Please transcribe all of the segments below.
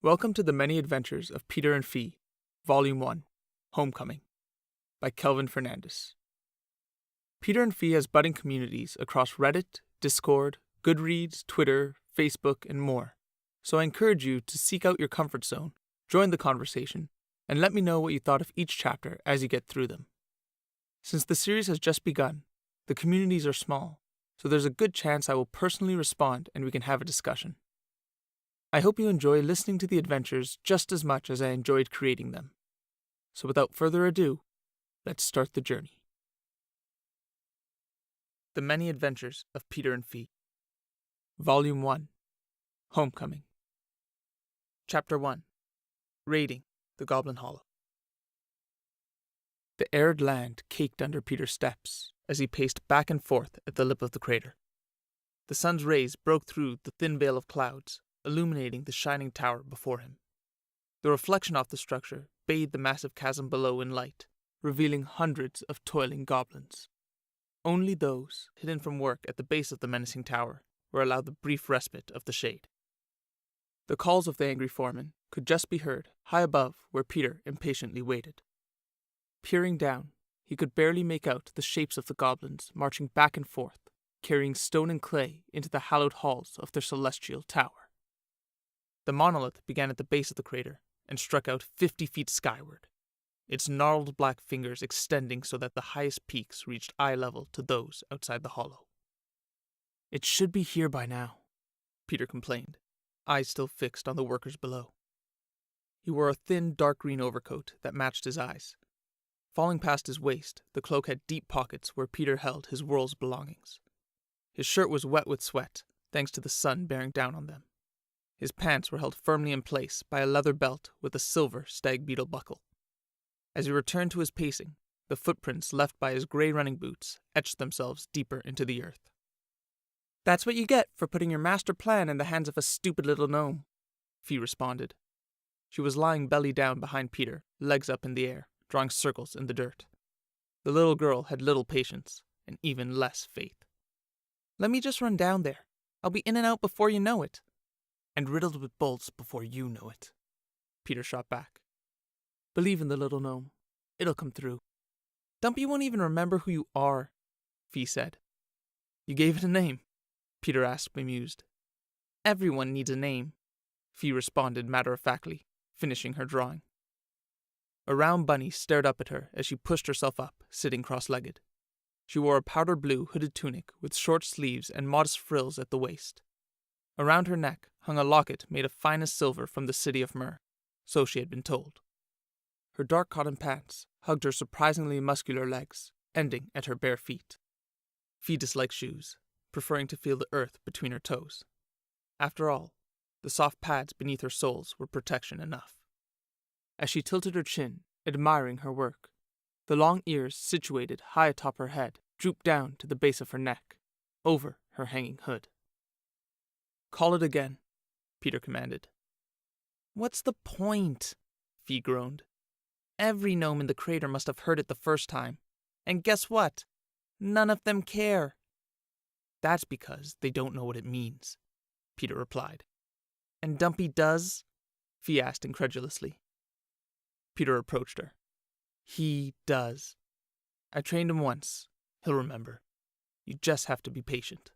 Welcome to the Many Adventures of Peter and Fee, Volume 1, Homecoming, by Kelvin Fernandez. Peter and Fee has budding communities across Reddit, Discord, Goodreads, Twitter, Facebook, and more, so I encourage you to seek out your comfort zone, join the conversation, and let me know what you thought of each chapter as you get through them. Since the series has just begun, the communities are small, so there's a good chance I will personally respond and we can have a discussion. I hope you enjoy listening to the adventures just as much as I enjoyed creating them. So without further ado, let's start the journey. The Many Adventures of Peter and Fee, Volume 1, Homecoming. Chapter 1, Raiding the Goblin Hollow. The arid land caked under Peter's steps as he paced back and forth at the lip of the crater. The sun's rays broke through the thin veil of clouds, illuminating the shining tower before him. The reflection off the structure bathed the massive chasm below in light, revealing hundreds of toiling goblins. Only those, hidden from work at the base of the menacing tower, were allowed the brief respite of the shade. The calls of the angry foreman could just be heard high above where Peter impatiently waited. Peering down, he could barely make out the shapes of the goblins marching back and forth, carrying stone and clay into the hallowed halls of their celestial tower. The monolith began at the base of the crater and struck out 50 feet skyward, its gnarled black fingers extending so that the highest peaks reached eye level to those outside the hollow. "It should be here by now," Peter complained, eyes still fixed on the workers below. He wore a thin, dark green overcoat that matched his eyes. Falling past his waist, the cloak had deep pockets where Peter held his world's belongings. His shirt was wet with sweat, thanks to the sun bearing down on them. His pants were held firmly in place by a leather belt with a silver stag beetle buckle. As he returned to his pacing, the footprints left by his grey running boots etched themselves deeper into the earth. "That's what you get for putting your master plan in the hands of a stupid little gnome," Fee responded. She was lying belly down behind Peter, legs up in the air, drawing circles in the dirt. The little girl had little patience, and even less faith. "Let me just run down there. I'll be in and out before you know it." "And riddled with bolts before you know it," Peter shot back. "Believe in the little gnome. It'll come through." "Dumpy won't even remember who you are," Fee said. "You gave it a name?" Peter asked, bemused. "Everyone needs a name," Fee responded matter-of-factly, finishing her drawing. A round bunny stared up at her as she pushed herself up, sitting cross-legged. She wore a powder blue hooded tunic with short sleeves and modest frills at the waist. Around her neck hung a locket made of finest silver from the city of Myrrh, so she had been told. Her dark cotton pants hugged her surprisingly muscular legs, ending at her bare feet. Fee disliked shoes, preferring to feel the earth between her toes. After all, the soft pads beneath her soles were protection enough. As she tilted her chin, admiring her work, the long ears situated high atop her head drooped down to the base of her neck, over her hanging hood. "Call it again," Peter commanded. "What's the point?" Fee groaned. "Every gnome in the crater must have heard it the first time. And guess what? None of them care." "That's because they don't know what it means," Peter replied. "And Dumpy does?" Fee asked incredulously. Peter approached her. "He does. I trained him once. He'll remember. You just have to be patient."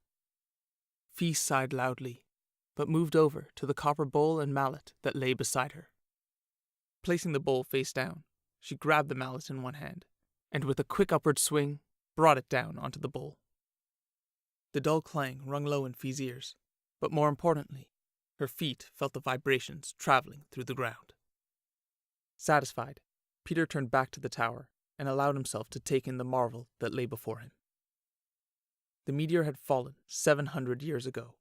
Fee sighed loudly, but moved over to the copper bowl and mallet that lay beside her. Placing the bowl face down, she grabbed the mallet in one hand, and with a quick upward swing, brought it down onto the bowl. The dull clang rung low in Fee's ears, but more importantly, her feet felt the vibrations traveling through the ground. Satisfied, Peter turned back to the tower and allowed himself to take in the marvel that lay before him. The meteor had fallen 700 years ago.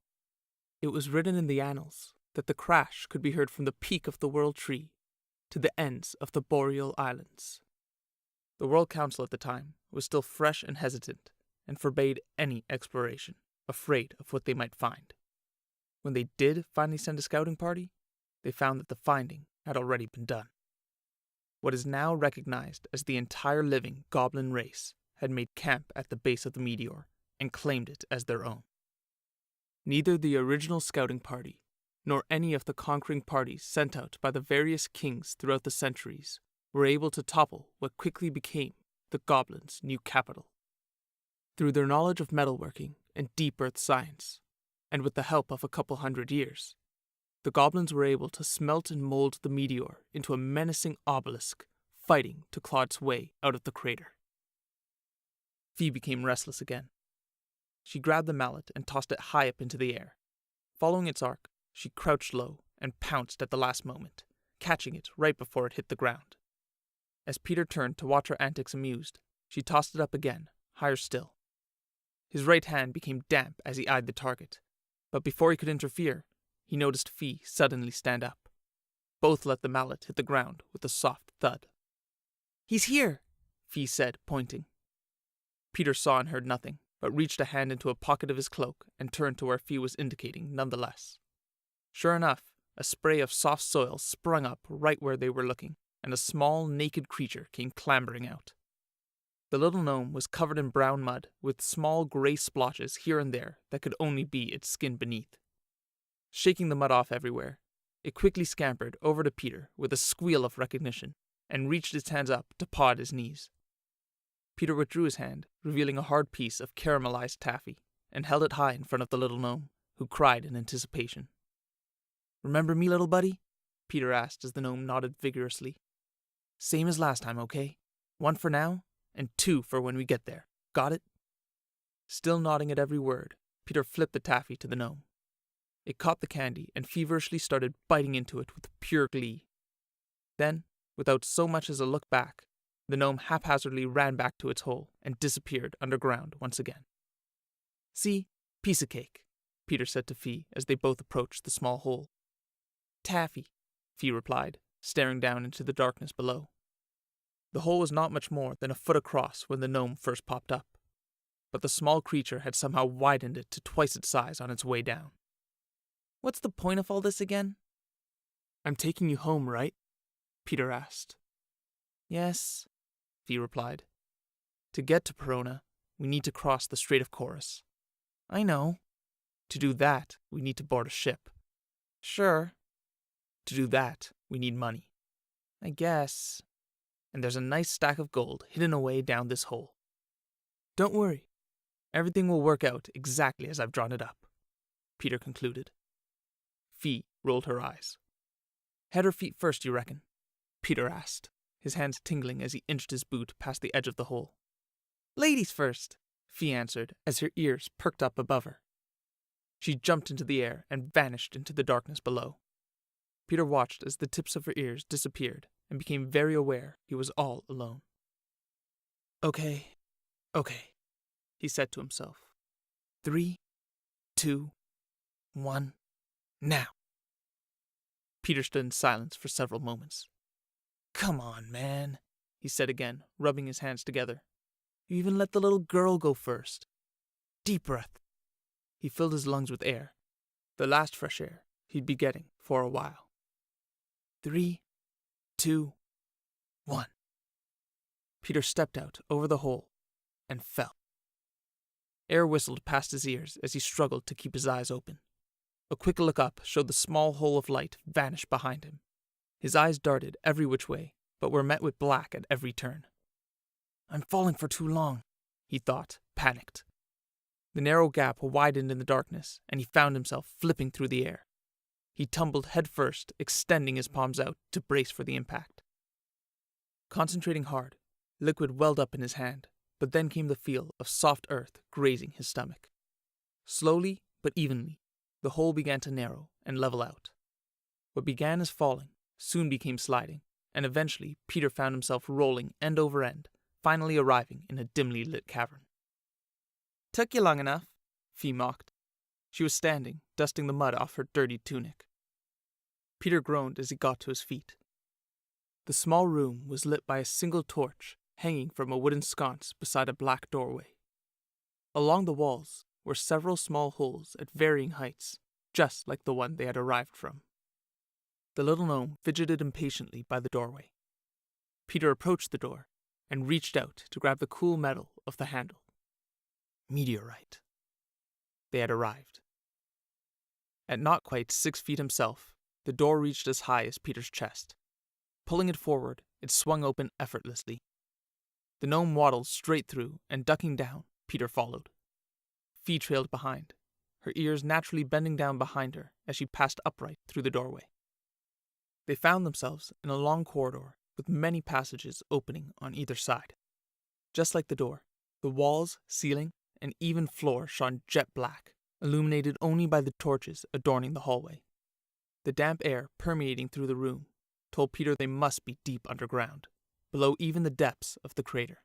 It was written in the annals that the crash could be heard from the peak of the World Tree to the ends of the Boreal Islands. The World Council at the time was still fresh and hesitant, and forbade any exploration, afraid of what they might find. When they did finally send a scouting party, they found that the finding had already been done. What is now recognized as the entire living goblin race had made camp at the base of the meteor and claimed it as their own. Neither the original scouting party nor any of the conquering parties sent out by the various kings throughout the centuries were able to topple what quickly became the Goblin's new capital. Through their knowledge of metalworking and deep earth science, and with the help of a couple 100 years, the Goblins were able to smelt and mold the meteor into a menacing obelisk fighting to claw its way out of the crater. Fee became restless again. She grabbed the mallet and tossed it high up into the air. Following its arc, she crouched low and pounced at the last moment, catching it right before it hit the ground. As Peter turned to watch her antics amused, she tossed it up again, higher still. His right hand became damp as he eyed the target, but before he could interfere, he noticed Fee suddenly stand up. Both let the mallet hit the ground with a soft thud. "He's here," Fee said, pointing. Peter saw and heard nothing, but reached a hand into a pocket of his cloak and turned to where Fee was indicating nonetheless. Sure enough, a spray of soft soil sprung up right where they were looking, and a small, naked creature came clambering out. The little gnome was covered in brown mud, with small grey splotches here and there that could only be its skin beneath. Shaking the mud off everywhere, it quickly scampered over to Peter with a squeal of recognition, and reached its hands up to paw at his knees. Peter withdrew his hand, revealing a hard piece of caramelized taffy, and held it high in front of the little gnome, who cried in anticipation. "Remember me, little buddy?" Peter asked as the gnome nodded vigorously. "Same as last time, okay? 1 for now, and 2 for when we get there. Got it?" Still nodding at every word, Peter flipped the taffy to the gnome. It caught the candy and feverishly started biting into it with pure glee. Then, without so much as a look back, the gnome haphazardly ran back to its hole and disappeared underground once again. "See? Piece of cake," Peter said to Fee as they both approached the small hole. "Taffy," Fee replied, staring down into the darkness below. The hole was not much more than a foot across when the gnome first popped up, but the small creature had somehow widened it to twice its size on its way down. "What's the point of all this again?" "I'm taking you home, right?" Peter asked. "Yes," Fee replied. "To get to Perona, we need to cross the Strait of Chorus." "I know." "To do that, we need to board a ship." "Sure." "To do that, we need money." "I guess." "And there's a nice stack of gold hidden away down this hole." "Don't worry. Everything will work out exactly as I've drawn it up," Peter concluded. Fee rolled her eyes. "Head or feet first, you reckon?" Peter asked, his hands tingling as he inched his boot past the edge of the hole. "Ladies first," Fee answered as her ears perked up above her. She jumped into the air and vanished into the darkness below. Peter watched as the tips of her ears disappeared and became very aware he was all alone. Okay, he said to himself. 3, 2, 1, now. Peter stood in silence for several moments. "Come on, man," he said again, rubbing his hands together. "You even let the little girl go first. Deep breath." He filled his lungs with air, the last fresh air he'd be getting for a while. 3, 2, 1. Peter stepped out over the hole and fell. Air whistled past his ears as he struggled to keep his eyes open. A quick look up showed the small hole of light vanish behind him. His eyes darted every which way, but were met with black at every turn. "I'm falling for too long," he thought, panicked. The narrow gap widened in the darkness, and he found himself flipping through the air. He tumbled headfirst, extending his palms out to brace for the impact. Concentrating hard, liquid welled up in his hand, but then came the feel of soft earth grazing his stomach. Slowly but evenly, the hole began to narrow and level out. What began as falling soon became sliding, and eventually Peter found himself rolling end over end, finally arriving in a dimly lit cavern. "Took you long enough," Fee mocked. She was standing, dusting the mud off her dirty tunic. Peter groaned as he got to his feet. The small room was lit by a single torch hanging from a wooden sconce beside a black doorway. Along the walls were several small holes at varying heights, just like the one they had arrived from. The little gnome fidgeted impatiently by the doorway. Peter approached the door and reached out to grab the cool metal of the handle. Meteorite. They had arrived. At not quite 6 feet himself, the door reached as high as Peter's chest. Pulling it forward, it swung open effortlessly. The gnome waddled straight through, and ducking down, Peter followed. Fee trailed behind, her ears naturally bending down behind her as she passed upright through the doorway. They found themselves in a long corridor with many passages opening on either side. Just like the door, the walls, ceiling, and even floor shone jet black, illuminated only by the torches adorning the hallway. The damp air permeating through the room told Peter they must be deep underground, below even the depths of the crater.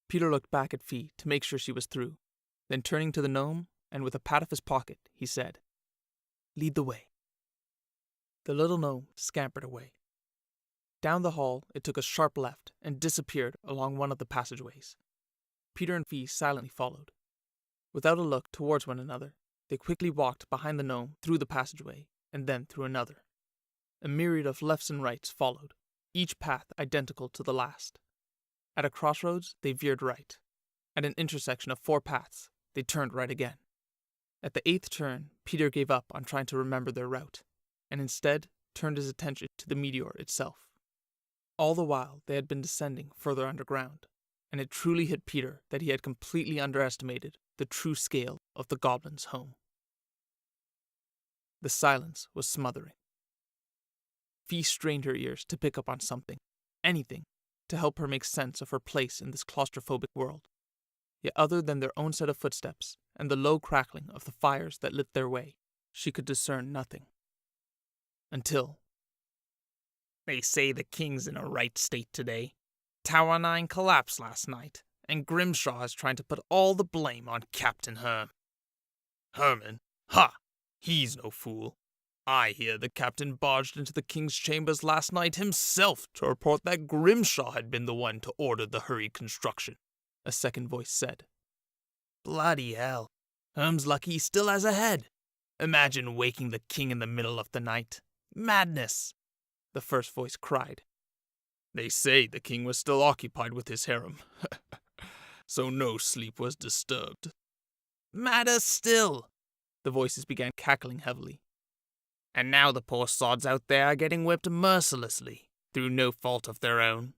Peter looked back at Fee to make sure she was through, then turning to the gnome, and with a pat of his pocket, he said, "Lead the way." The little gnome scampered away. Down the hall, it took a sharp left and disappeared along one of the passageways. Peter and Fee silently followed. Without a look towards one another, they quickly walked behind the gnome through the passageway and then through another. A myriad of lefts and rights followed, each path identical to the last. At a crossroads, they veered right. At an intersection of 4 paths, they turned right again. At the 8th turn, Peter gave up on trying to remember their route, and instead turned his attention to the meteor itself. All the while, they had been descending further underground, and it truly hit Peter that he had completely underestimated the true scale of the goblin's home. The silence was smothering. Fee strained her ears to pick up on something, anything, to help her make sense of her place in this claustrophobic world. Yet other than their own set of footsteps and the low crackling of the fires that lit their way, she could discern nothing. Until... "They say the king's in a right state today. Tower 9 collapsed last night, and Grimshaw is trying to put all the blame on Captain Herm." "Herman? Ha! He's no fool. I hear the captain barged into the king's chambers last night himself to report that Grimshaw had been the one to order the hurried construction," a second voice said. "Bloody hell. Herm's lucky he still has a head. Imagine waking the king in the middle of the night. Madness," the first voice cried. "They say the king was still occupied with his harem, so no sleep was disturbed." "Madder still," the voices began cackling heavily. "And now the poor sods out there are getting whipped mercilessly, through no fault of their own.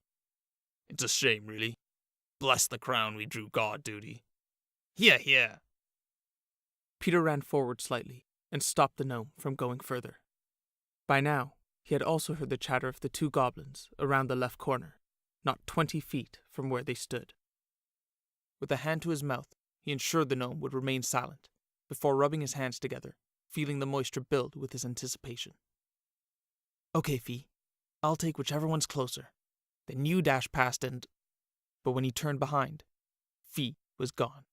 It's a shame, really. Bless the crown we drew guard duty. Hear, hear." Peter ran forward slightly and stopped the gnome from going further. By now, he had also heard the chatter of the 2 goblins around the left corner, not 20 feet from where they stood. With a hand to his mouth, he ensured the gnome would remain silent, before rubbing his hands together, feeling the moisture build with his anticipation. "Okay, Fee, I'll take whichever one's closer. Then you dash past and..." But when he turned behind, Fee was gone.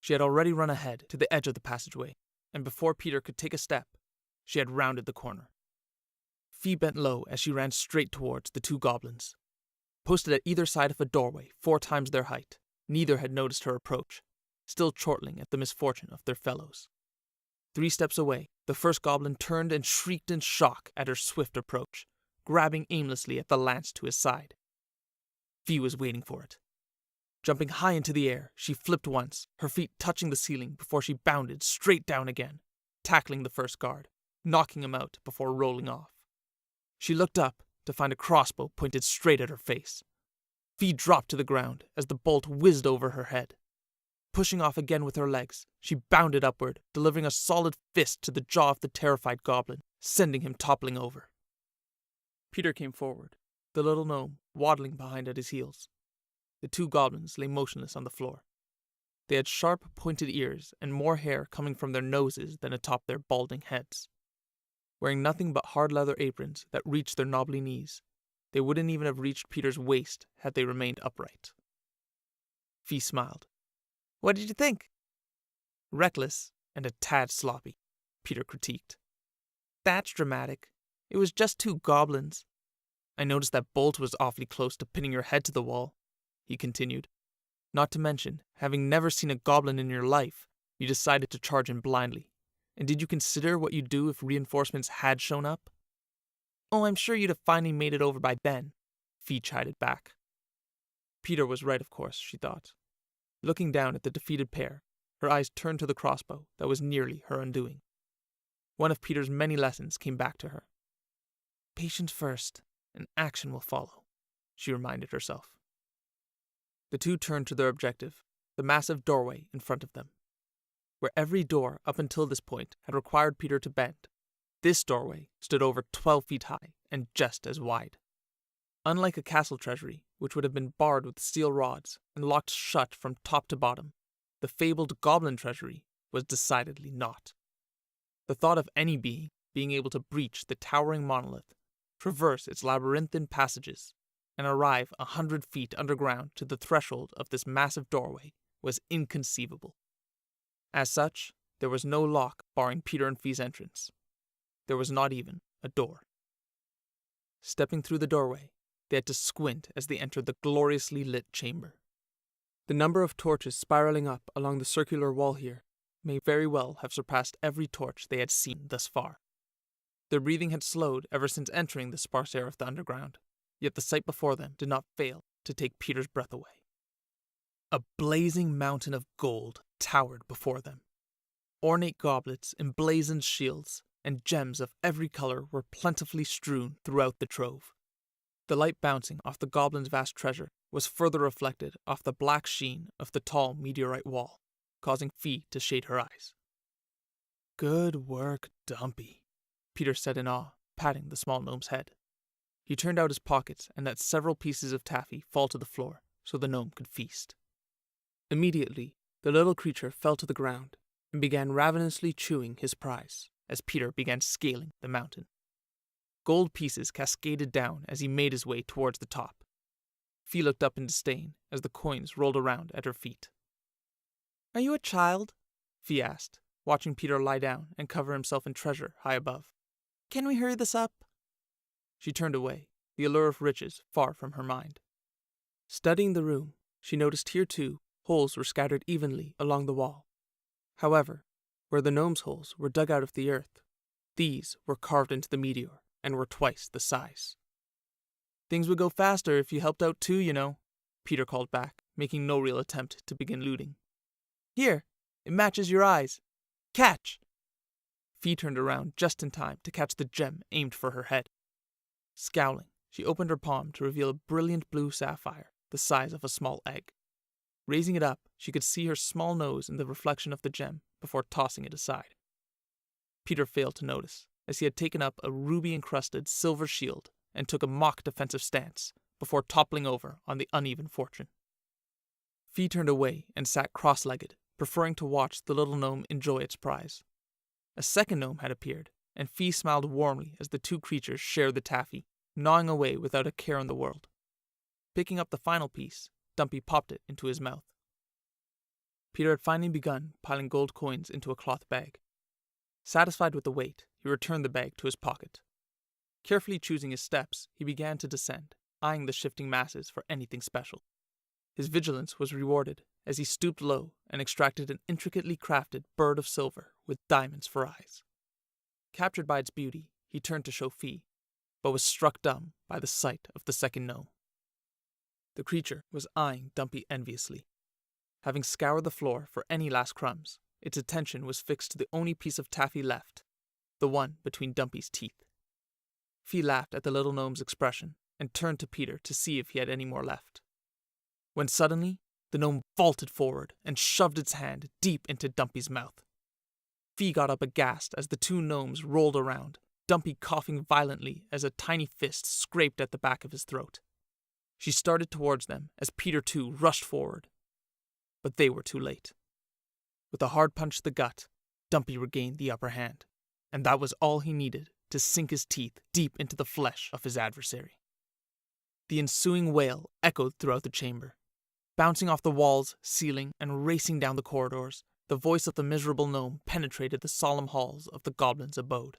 She had already run ahead to the edge of the passageway, and before Peter could take a step, she had rounded the corner. Fee bent low as she ran straight towards the 2 goblins. Posted at either side of a doorway 4 times their height, neither had noticed her approach, still chortling at the misfortune of their fellows. 3 steps away, the first goblin turned and shrieked in shock at her swift approach, grabbing aimlessly at the lance to his side. Fee was waiting for it. Jumping high into the air, she flipped once, her feet touching the ceiling before she bounded straight down again, tackling the first guard, knocking him out before rolling off. She looked up to find a crossbow pointed straight at her face. Fee dropped to the ground as the bolt whizzed over her head. Pushing off again with her legs, she bounded upward, delivering a solid fist to the jaw of the terrified goblin, sending him toppling over. Peter came forward, the little gnome waddling behind at his heels. The 2 goblins lay motionless on the floor. They had sharp, pointed ears and more hair coming from their noses than atop their balding heads. Wearing nothing but hard leather aprons that reached their knobbly knees, they wouldn't even have reached Peter's waist had they remained upright. Fee smiled. "What did you think?" "Reckless and a tad sloppy," Peter critiqued. "That's dramatic. It was just 2 goblins. I noticed that bolt was awfully close to pinning your head to the wall," he continued. "Not to mention, having never seen a goblin in your life, you decided to charge in blindly. And did you consider what you'd do if reinforcements had shown up?" "Oh, I'm sure you'd have finally made it over by then," Fee chided back. Peter was right, of course, she thought. Looking down at the defeated pair, her eyes turned to the crossbow that was nearly her undoing, One of Peter's many lessons came back to her. Patience first, and action will follow, she reminded herself. The two turned to their objective, the massive doorway in front of them. Where every door up until this point had required Peter to bend, this doorway stood over 12 feet high and just as wide. Unlike a castle treasury, which would have been barred with steel rods and locked shut from top to bottom, the fabled Goblin treasury was decidedly not. The thought of any being able to breach the towering monolith, traverse its labyrinthine passages, and arrive 100 feet underground to the threshold of this massive doorway was inconceivable. As such, there was no lock barring Peter and Fee's entrance. There was not even a door. Stepping through the doorway, they had to squint as they entered the gloriously lit chamber. The number of torches spiraling up along the circular wall here may very well have surpassed every torch they had seen thus far. Their breathing had slowed ever since entering the sparse air of the underground, yet the sight before them did not fail to take Peter's breath away. A blazing mountain of gold towered before them. Ornate goblets, emblazoned shields, and gems of every color were plentifully strewn throughout the trove. The light bouncing off the goblin's vast treasure was further reflected off the black sheen of the tall meteorite wall, causing Fee to shade her eyes. Good work, Dumpy, Peter said in awe, patting the small gnome's head. He turned out his pockets and let several pieces of taffy fall to the floor so the gnome could feast. Immediately, the little creature fell to the ground and began ravenously chewing his prize as Peter began scaling the mountain. Gold pieces cascaded down as he made his way towards the top. Fee looked up in disdain as the coins rolled around at her feet. Are you a child? Fee asked, watching Peter lie down and cover himself in treasure high above. Can we hurry this up? She turned away, the allure of riches far from her mind. Studying the room, she noticed here too holes were scattered evenly along the wall. However, where the gnome's holes were dug out of the earth, these were carved into the meteor and were twice the size. Things would go faster if you helped out too, you know, Peter called back, making no real attempt to begin looting. Here, it matches your eyes. Catch! Fee turned around just in time to catch the gem aimed for her head. Scowling, she opened her palm to reveal a brilliant blue sapphire the size of a small egg. Raising it up, she could see her small nose in the reflection of the gem before tossing it aside. Peter failed to notice, as he had taken up a ruby-encrusted silver shield and took a mock defensive stance before toppling over on the uneven fortune. Fee turned away and sat cross-legged, preferring to watch the little gnome enjoy its prize. A second gnome had appeared, and Fee smiled warmly as the two creatures shared the taffy, gnawing away without a care in the world. Picking up the final piece, Dumpy popped it into his mouth. Peter had finally begun piling gold coins into a cloth bag. Satisfied with the weight, he returned the bag to his pocket. Carefully choosing his steps, he began to descend, eyeing the shifting masses for anything special. His vigilance was rewarded as he stooped low and extracted an intricately crafted bird of silver with diamonds for eyes. Captured by its beauty, he turned to show Fee, but was struck dumb by the sight of the second gnome. The creature was eyeing Dumpy enviously. Having scoured the floor for any last crumbs, its attention was fixed to the only piece of taffy left, the one between Dumpy's teeth. Fee laughed at the little gnome's expression and turned to Peter to see if he had any more left. When suddenly, the gnome vaulted forward and shoved its hand deep into Dumpy's mouth. Fee got up aghast as the two gnomes rolled around, Dumpy coughing violently as a tiny fist scraped at the back of his throat. She started towards them as Peter too rushed forward. But they were too late. With a hard punch to the gut, Dumpy regained the upper hand, and that was all he needed to sink his teeth deep into the flesh of his adversary. The ensuing wail echoed throughout the chamber. Bouncing off the walls, ceiling, and racing down the corridors, the voice of the miserable gnome penetrated the solemn halls of the goblin's abode.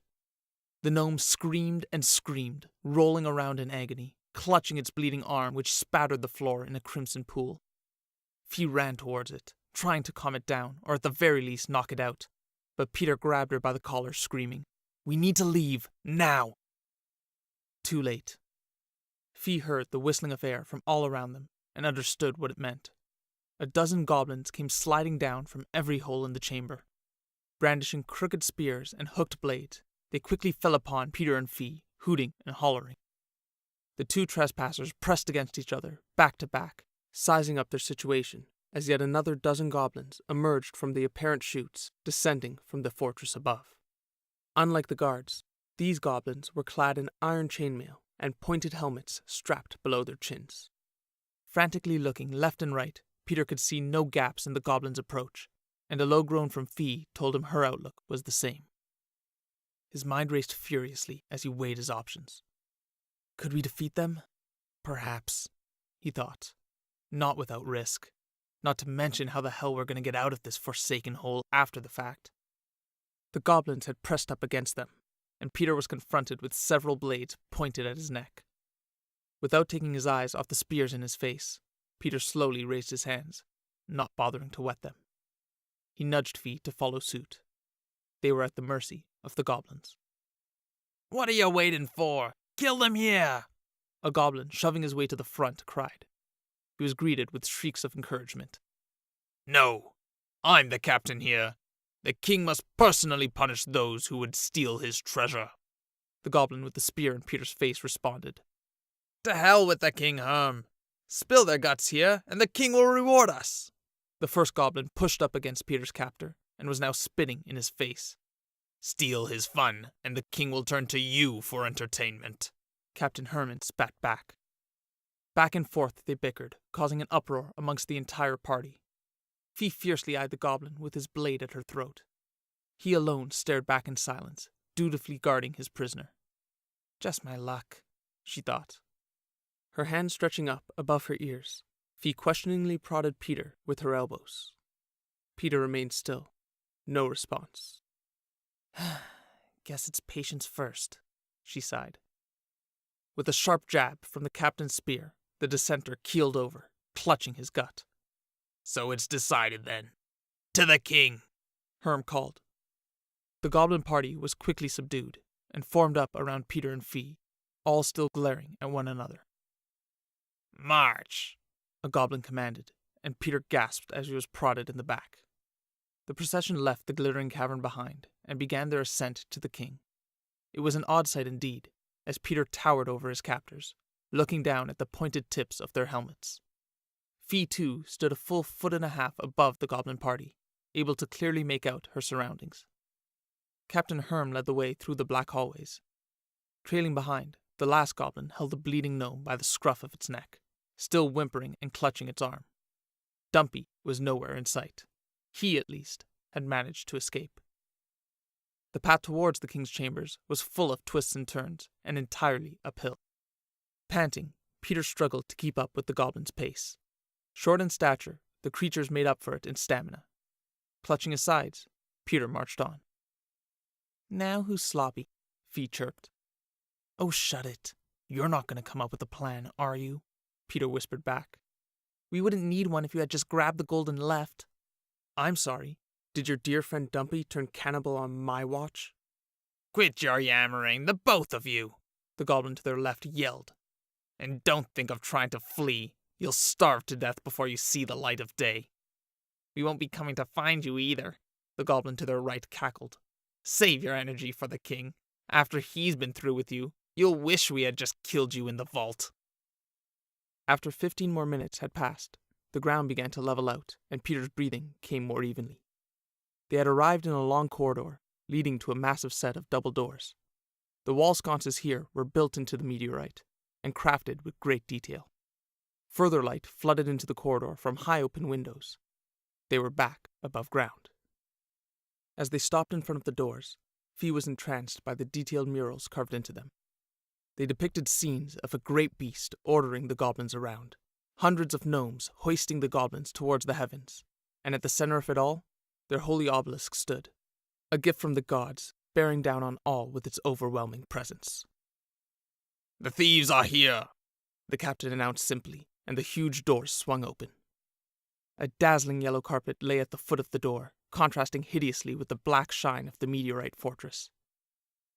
The gnome screamed and screamed, rolling around in agony, clutching its bleeding arm which spattered the floor in a crimson pool. Fee ran towards it, trying to calm it down, or at the very least knock it out, but Peter grabbed her by the collar, screaming, "We need to leave, now!" Too late. Fee heard the whistling of air from all around them, and understood what it meant. A dozen goblins came sliding down from every hole in the chamber. Brandishing crooked spears and hooked blades, they quickly fell upon Peter and Fee, hooting and hollering. The two trespassers pressed against each other, back to back, sizing up their situation, as yet another dozen goblins emerged from the apparent chutes, descending from the fortress above. Unlike the guards, these goblins were clad in iron chainmail and pointed helmets strapped below their chins. Frantically looking left and right, Peter could see no gaps in the goblins' approach, and a low groan from Fee told him her outlook was the same. His mind raced furiously as he weighed his options. Could we defeat them? Perhaps, he thought. Not without risk. Not to mention how the hell we're going to get out of this forsaken hole after the fact. The goblins had pressed up against them, and Peter was confronted with several blades pointed at his neck. Without taking his eyes off the spears in his face, Peter slowly raised his hands, not bothering to wet them. He nudged Fee to follow suit. They were at the mercy of the goblins. "What are you waiting for? Kill them here!" A goblin, shoving his way to the front, cried. He was greeted with shrieks of encouragement. "No, I'm the captain here. The king must personally punish those who would steal his treasure." The goblin with the spear in Peter's face responded. "To hell with the king, Herm. Spill their guts here, and the king will reward us." The first goblin pushed up against Peter's captor, and was now spitting in his face. "Steal his fun, and the king will turn to you for entertainment." Captain Herman spat back. Back and forth they bickered, causing an uproar amongst the entire party. Fee fiercely eyed the goblin with his blade at her throat. He alone stared back in silence, dutifully guarding his prisoner. Just my luck, she thought. Her hand stretching up above her ears, Fee questioningly prodded Peter with her elbows. Peter remained still. No response. Guess it's patience first, she sighed. With a sharp jab from the captain's spear, the dissenter keeled over, clutching his gut. "So it's decided then. To the king!" Herm called. The goblin party was quickly subdued, and formed up around Peter and Fee, all still glaring at one another. "March!" a goblin commanded, and Peter gasped as he was prodded in the back. The procession left the glittering cavern behind, and began their ascent to the king. It was an odd sight indeed, as Peter towered over his captors, looking down at the pointed tips of their helmets. Fee, too, stood a full 1.5 feet above the goblin party, able to clearly make out her surroundings. Captain Herm led the way through the black hallways. Trailing behind, the last goblin held the bleeding gnome by the scruff of its neck, still whimpering and clutching its arm. Dumpy was nowhere in sight. He, at least, had managed to escape. The path towards the king's chambers was full of twists and turns, and entirely uphill. Panting, Peter struggled to keep up with the goblin's pace. Short in stature, the creatures made up for it in stamina. Clutching his sides, Peter marched on. "Now who's sloppy?" Fee chirped. "Oh, shut it. You're not going to come up with a plan, are you?" Peter whispered back. "We wouldn't need one if you had just grabbed the gold and left." "I'm sorry. Did your dear friend Dumpy turn cannibal on my watch?" "Quit your yammering, the both of you," the goblin to their left yelled. "And don't think of trying to flee. You'll starve to death before you see the light of day." "We won't be coming to find you either," the goblin to their right cackled. "Save your energy for the king. After he's been through with you, you'll wish we had just killed you in the vault." After 15 more minutes had passed, the ground began to level out, and Peter's breathing came more evenly. They had arrived in a long corridor, leading to a massive set of double doors. The wall sconces here were built into the meteorite, and crafted with great detail. Further light flooded into the corridor from high open windows. They were back above ground. As they stopped in front of the doors, Fee was entranced by the detailed murals carved into them. They depicted scenes of a great beast ordering the goblins around, hundreds of gnomes hoisting the goblins towards the heavens, and at the center of it all, their holy obelisk stood, a gift from the gods, bearing down on all with its overwhelming presence. "The thieves are here," the captain announced simply, and the huge doors swung open. A dazzling yellow carpet lay at the foot of the door, contrasting hideously with the black shine of the meteorite fortress.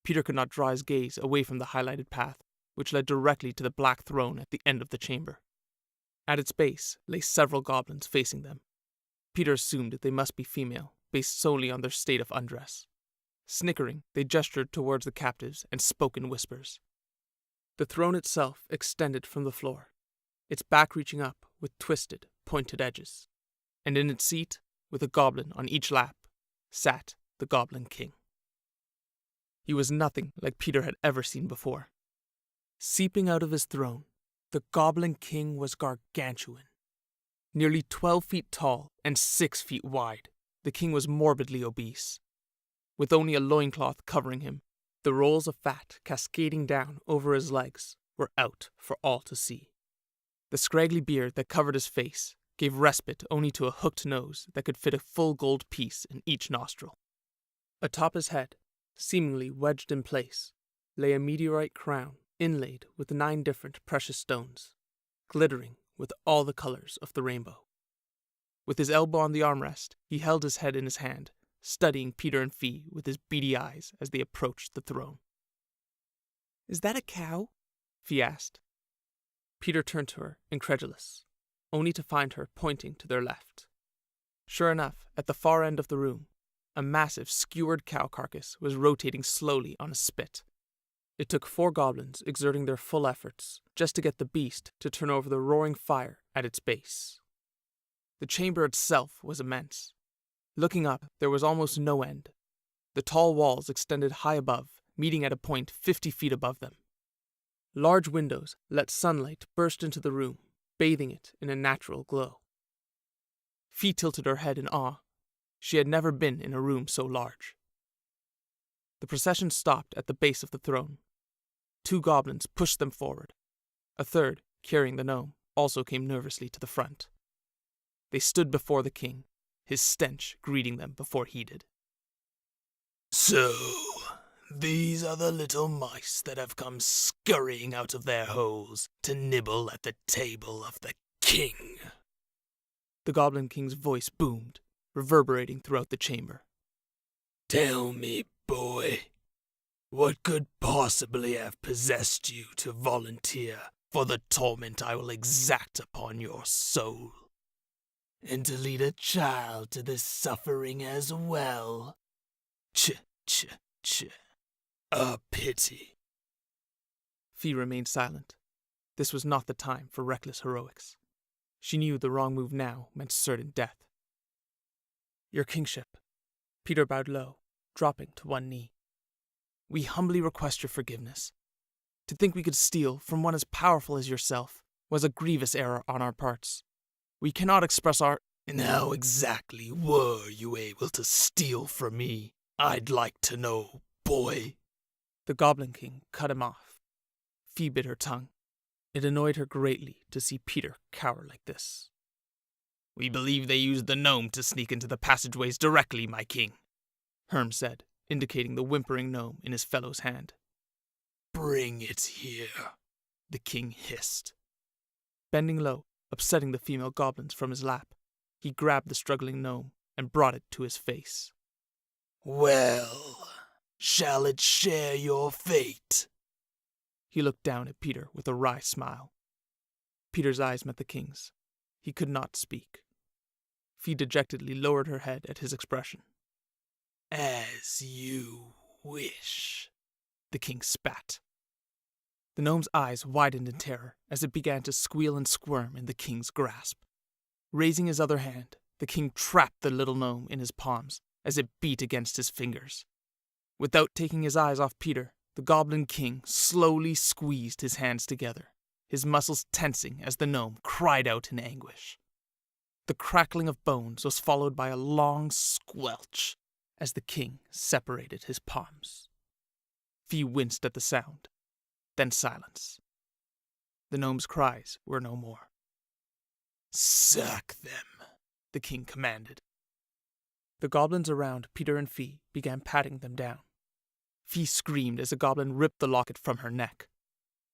Peter could not draw his gaze away from the highlighted path, which led directly to the black throne at the end of the chamber. At its base lay several goblins facing them. Peter assumed they must be female, based solely on their state of undress. Snickering, they gestured towards the captives and spoke in whispers. The throne itself extended from the floor, its back reaching up with twisted, pointed edges, and in its seat, with a goblin on each lap, sat the Goblin King. He was nothing like Peter had ever seen before. Seeping out of his throne, the Goblin King was gargantuan. Nearly 12 feet tall and 6 feet wide, the king was morbidly obese. With only a loincloth covering him, the rolls of fat cascading down over his legs were out for all to see. The scraggly beard that covered his face gave respite only to a hooked nose that could fit a full gold piece in each nostril. Atop his head, seemingly wedged in place, lay a meteorite crown inlaid with 9 different precious stones, glittering with all the colors of the rainbow. With his elbow on the armrest, he held his head in his hand, studying Peter and Fee with his beady eyes as they approached the throne. "Is that a cow?" Fee asked. Peter turned to her, incredulous, only to find her pointing to their left. Sure enough, at the far end of the room, a massive skewered cow carcass was rotating slowly on a spit. It took 4 goblins exerting their full efforts just to get the beast to turn over the roaring fire at its base. The chamber itself was immense. Looking up, there was almost no end. The tall walls extended high above, meeting at a point 50 feet above them. Large windows let sunlight burst into the room, bathing it in a natural glow. Fee tilted her head in awe. She had never been in a room so large. The procession stopped at the base of the throne. 2 goblins pushed them forward. A third, carrying the gnome, also came nervously to the front. They stood before the king, his stench greeting them before he did. "So, these are the little mice that have come scurrying out of their holes to nibble at the table of the king." The Goblin King's voice boomed, reverberating throughout the chamber. "Tell me, boy, what could possibly have possessed you to volunteer for the torment I will exact upon your soul? And to lead a child to this suffering as well? Ch. A pity." Fee remained silent. This was not the time for reckless heroics. She knew the wrong move now meant certain death. "Your kingship," Peter bowed low, dropping to one knee. "We humbly request your forgiveness. To think we could steal from one as powerful as yourself was a grievous error on our parts. We cannot express our—" "And how exactly were you able to steal from me, I'd like to know, boy?" The Goblin King cut him off. Fee bit her tongue. It annoyed her greatly to see Peter cower like this. "We believe they used the gnome to sneak into the passageways directly, my king," Herm said, indicating the whimpering gnome in his fellow's hand. "Bring it here," the king hissed. Bending low, upsetting the female goblins from his lap, he grabbed the struggling gnome and brought it to his face. "Well, shall it share your fate?" He looked down at Peter with a wry smile. Peter's eyes met the king's. He could not speak. Fee dejectedly lowered her head at his expression. "As you wish," the king spat. The gnome's eyes widened in terror as it began to squeal and squirm in the king's grasp. Raising his other hand, the king trapped the little gnome in his palms as it beat against his fingers. Without taking his eyes off Peter, the Goblin King slowly squeezed his hands together, his muscles tensing as the gnome cried out in anguish. The crackling of bones was followed by a long squelch as the king separated his palms. Fee winced at the sound, then silence. The gnome's cries were no more. "Sack them," the king commanded. The goblins around Peter and Fee began patting them down. Fee screamed as a goblin ripped the locket from her neck.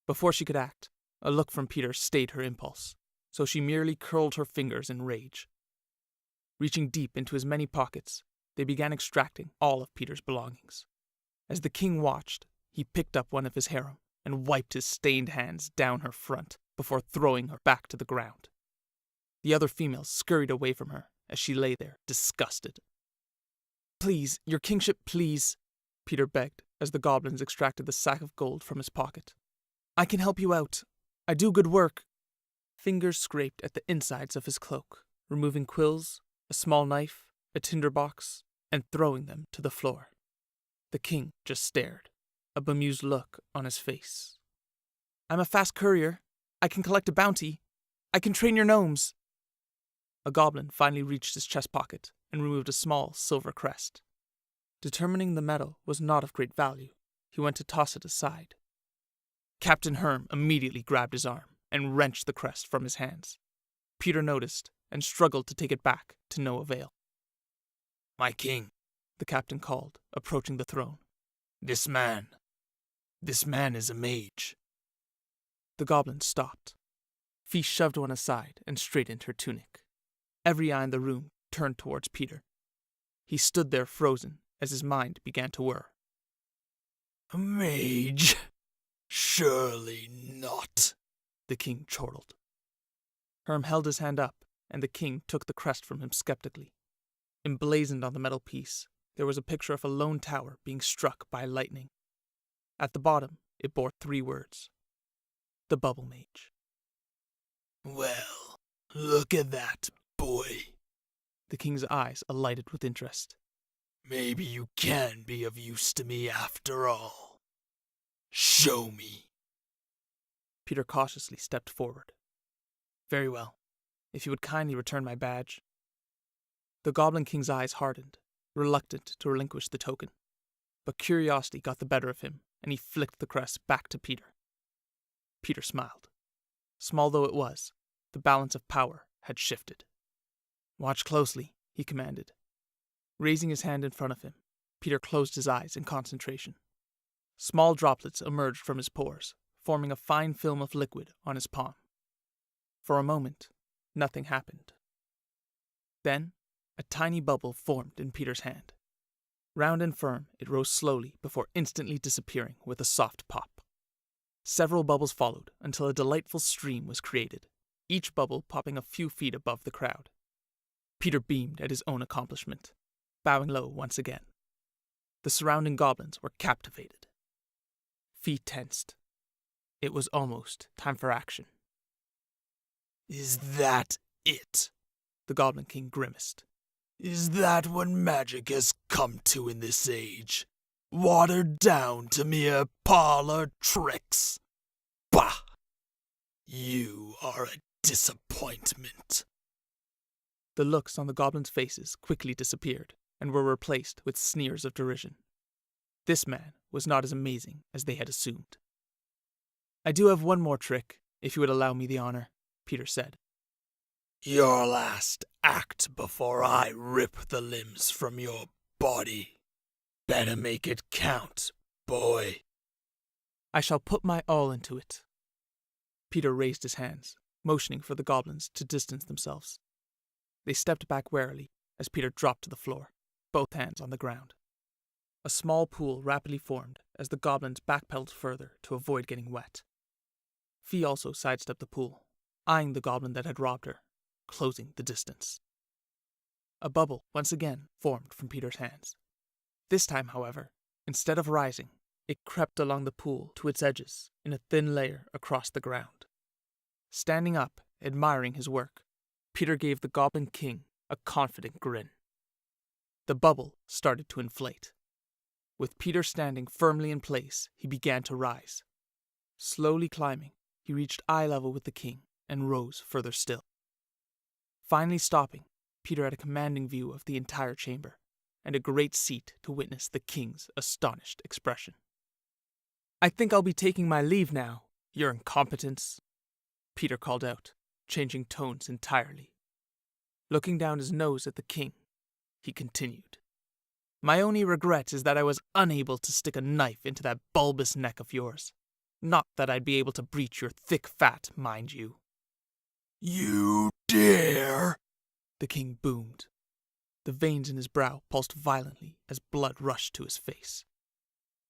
Before she could act, a look from Peter stayed her impulse, so she merely curled her fingers in rage. Reaching deep into his many pockets, they began extracting all of Peter's belongings. As the king watched, he picked up one of his harem and wiped his stained hands down her front before throwing her back to the ground. The other females scurried away from her as she lay there, disgusted. Please, your kingship, please, Peter begged as the goblins extracted the sack of gold from his pocket. I can help you out. I do good work. Fingers scraped at the insides of his cloak, removing quills, a small knife, a tinderbox, and throwing them to the floor. The king just stared, a bemused look on his face. I'm a fast courier. I can collect a bounty. I can train your gnomes. A goblin finally reached his chest pocket and removed a small silver crest. Determining the metal was not of great value, he went to toss it aside. Captain Herm immediately grabbed his arm and wrenched the crest from his hands. Peter noticed and struggled to take it back to no avail. My king, the captain called, approaching the throne. This man is a mage. The goblin stopped. Fee shoved one aside and straightened her tunic. Every eye in the room turned towards Peter. He stood there frozen as his mind began to whir. A mage? Surely not, the king chortled. Herm held his hand up, and the king took the crest from him skeptically. Emblazoned on the metal piece, there was a picture of a lone tower being struck by lightning. At the bottom, it bore 3 words. The Bubble Mage. Well, look at that, boy. The king's eyes alighted with interest. Maybe you can be of use to me after all. Show me. Peter cautiously stepped forward. Very well, if you would kindly return my badge. The Goblin King's eyes hardened, reluctant to relinquish the token. But curiosity got the better of him, and he flicked the crest back to Peter. Peter smiled. Small though it was, the balance of power had shifted. Watch closely, he commanded. Raising his hand in front of him, Peter closed his eyes in concentration. Small droplets emerged from his pores, forming a fine film of liquid on his palm. For a moment, nothing happened. Then, a tiny bubble formed in Peter's hand. Round and firm, it rose slowly before instantly disappearing with a soft pop. Several bubbles followed until a delightful stream was created, each bubble popping a few feet above the crowd. Peter beamed at his own accomplishment, bowing low once again. The surrounding goblins were captivated. Feet tensed. It was almost time for action. Is that it? The Goblin King grimaced. Is that what magic has come to in this age? Watered down to mere parlor tricks? Bah! You are a disappointment. The looks on the goblins' faces quickly disappeared and were replaced with sneers of derision. This man was not as amazing as they had assumed. I do have one more trick, if you would allow me the honor, Peter said. Your last act before I rip the limbs from your body. Better make it count, boy. I shall put my all into it. Peter raised his hands, motioning for the goblins to distance themselves. They stepped back warily as Peter dropped to the floor, both hands on the ground. A small pool rapidly formed as the goblins backpedaled further to avoid getting wet. Fee also sidestepped the pool, eyeing the goblin that had robbed her, closing the distance. A bubble once again formed from Peter's hands. This time, however, instead of rising, it crept along the pool to its edges in a thin layer across the ground. Standing up, admiring his work, Peter gave the Goblin King a confident grin. The bubble started to inflate. With Peter standing firmly in place, he began to rise. Slowly climbing, he reached eye level with the king and rose further still. Finally stopping, Peter had a commanding view of the entire chamber, and a great seat to witness the king's astonished expression. I think I'll be taking my leave now, your incompetence, Peter called out, changing tones entirely. Looking down his nose at the king, he continued. My only regret is that I was unable to stick a knife into that bulbous neck of yours. Not that I'd be able to breach your thick fat, mind you. You dare? The king boomed. The veins in his brow pulsed violently as blood rushed to his face.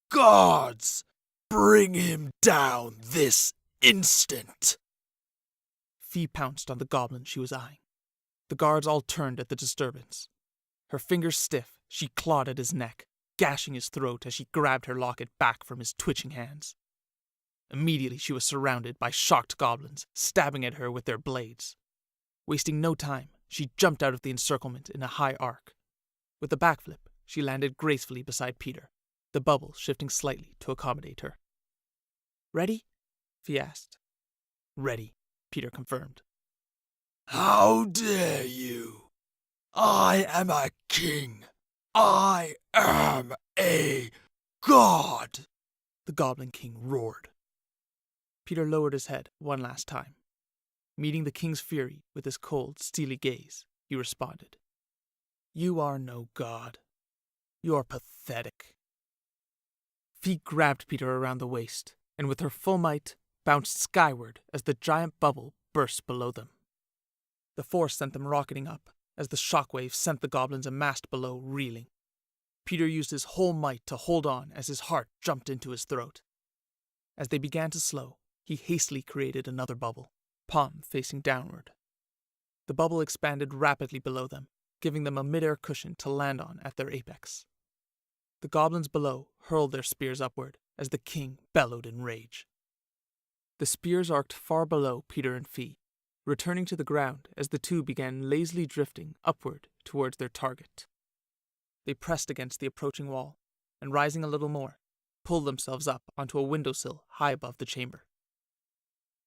Guards! Bring him down this instant! Fee pounced on the goblin she was eyeing. The guards all turned at the disturbance. Her fingers stiff She clawed at his neck, gashing his throat as she grabbed her locket back from his twitching hands. Immediately she was surrounded by shocked goblins, stabbing at her with their blades. Wasting no time, she jumped out of the encirclement in a high arc. With a backflip, she landed gracefully beside Peter, the bubble shifting slightly to accommodate her. "Ready?" Fee asked. "Ready," Peter confirmed. How dare you? I am a king. I am a god, the Goblin King roared. Peter lowered his head one last time. Meeting the king's fury with his cold, steely gaze, he responded, "You are no god. You're pathetic." Fee grabbed Peter around the waist, and with her full might, bounced skyward as the giant bubble burst below them. The force sent them rocketing up, as the shockwave sent the goblins amassed below reeling. Peter used his whole might to hold on as his heart jumped into his throat. As they began to slow, he hastily created another bubble, palm facing downward. The bubble expanded rapidly below them, giving them a mid-air cushion to land on at their apex. The goblins below hurled their spears upward as the king bellowed in rage. The spears arced far below Peter and Fee, returning to the ground as the two began lazily drifting upward towards their target. They pressed against the approaching wall, and rising a little more, pulled themselves up onto a windowsill high above the chamber.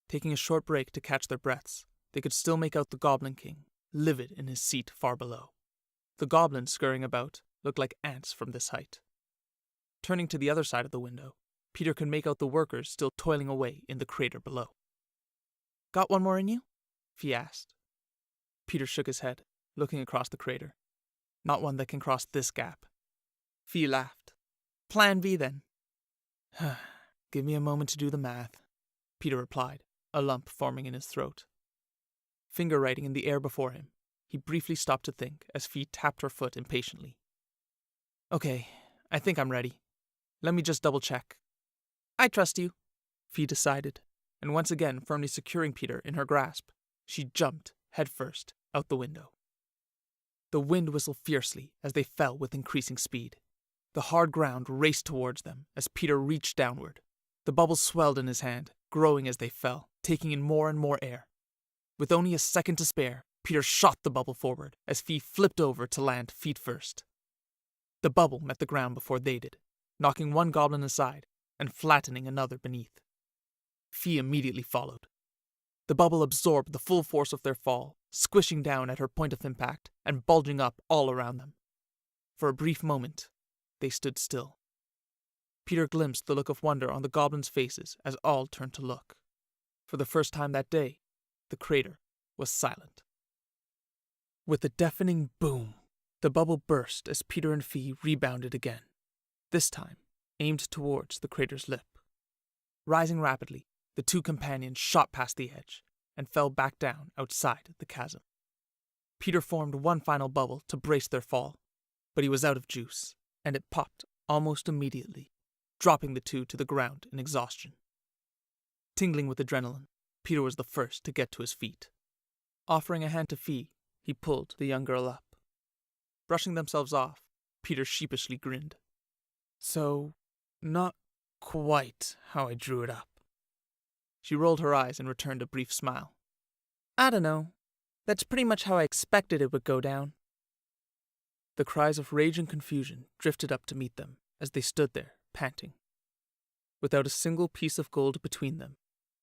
Taking a short break to catch their breaths, they could still make out the Goblin King, livid in his seat far below. The goblins scurrying about looked like ants from this height. Turning to the other side of the window, Peter could make out the workers still toiling away in the crater below. "Got one more in you?" Fee asked. Peter shook his head, looking across the crater. "Not one that can cross this gap." Fee laughed. "Plan B, then." "Give me a moment to do the math," Peter replied, a lump forming in his throat. Finger writing in the air before him, he briefly stopped to think as Fee tapped her foot impatiently. "Okay, I think I'm ready. Let me just double-check." "I trust you," Fee decided, and once again firmly securing Peter in her grasp, she jumped, headfirst, out the window. The wind whistled fiercely as they fell with increasing speed. The hard ground raced towards them as Peter reached downward. The bubbles swelled in his hand, growing as they fell, taking in more and more air. With only a second to spare, Peter shot the bubble forward as Fee flipped over to land feet first. The bubble met the ground before they did, knocking one goblin aside and flattening another beneath. Fee immediately followed. The bubble absorbed the full force of their fall, squishing down at her point of impact and bulging up all around them. For a brief moment, they stood still. Peter glimpsed the look of wonder on the goblins' faces as all turned to look. For the first time that day, the crater was silent. With a deafening boom, the bubble burst as Peter and Fee rebounded again, this time aimed towards the crater's lip. Rising rapidly, the two companions shot past the edge and fell back down outside the chasm. Peter formed one final bubble to brace their fall, but he was out of juice, and it popped almost immediately, dropping the two to the ground in exhaustion. Tingling with adrenaline, Peter was the first to get to his feet. Offering a hand to Fee, he pulled the young girl up. Brushing themselves off, Peter sheepishly grinned. "So, not quite how I drew it up." She rolled her eyes and returned a brief smile. "I don't know. That's pretty much how I expected it would go down." The cries of rage and confusion drifted up to meet them as they stood there, panting. Without a single piece of gold between them,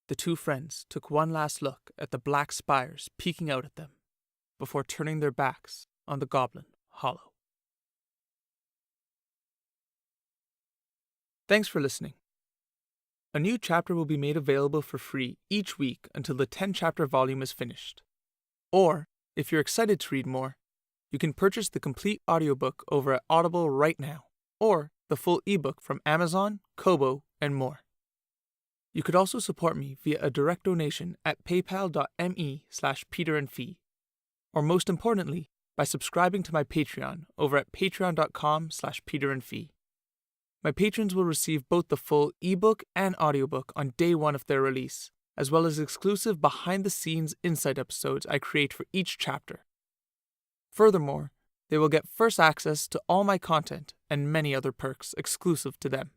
the two friends took one last look at the black spires peeking out at them before turning their backs on the Goblin Hollow. Thanks for listening. A new chapter will be made available for free each week until the 10-chapter volume is finished. Or, if you're excited to read more, you can purchase the complete audiobook over at Audible right now, or the full ebook from Amazon, Kobo, and more. You could also support me via a direct donation at paypal.me/peterandfee, or most importantly, by subscribing to my Patreon over at patreon.com/peterandfee. My patrons will receive both the full ebook and audiobook on day one of their release, as well as exclusive behind-the-scenes insight episodes I create for each chapter. Furthermore, They will get first access to all my content and many other perks exclusive to them.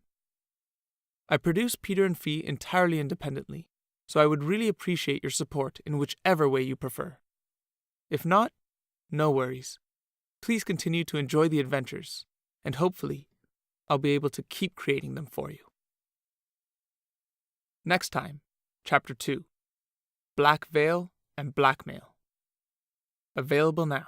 I produce Peter and Fee entirely independently, so I would really appreciate your support in whichever way you prefer. If not, no worries. Please continue to enjoy the adventures, and hopefully, I'll be able to keep creating them for you. Next time, Chapter 2, Black Veil and Blackmail. Available now.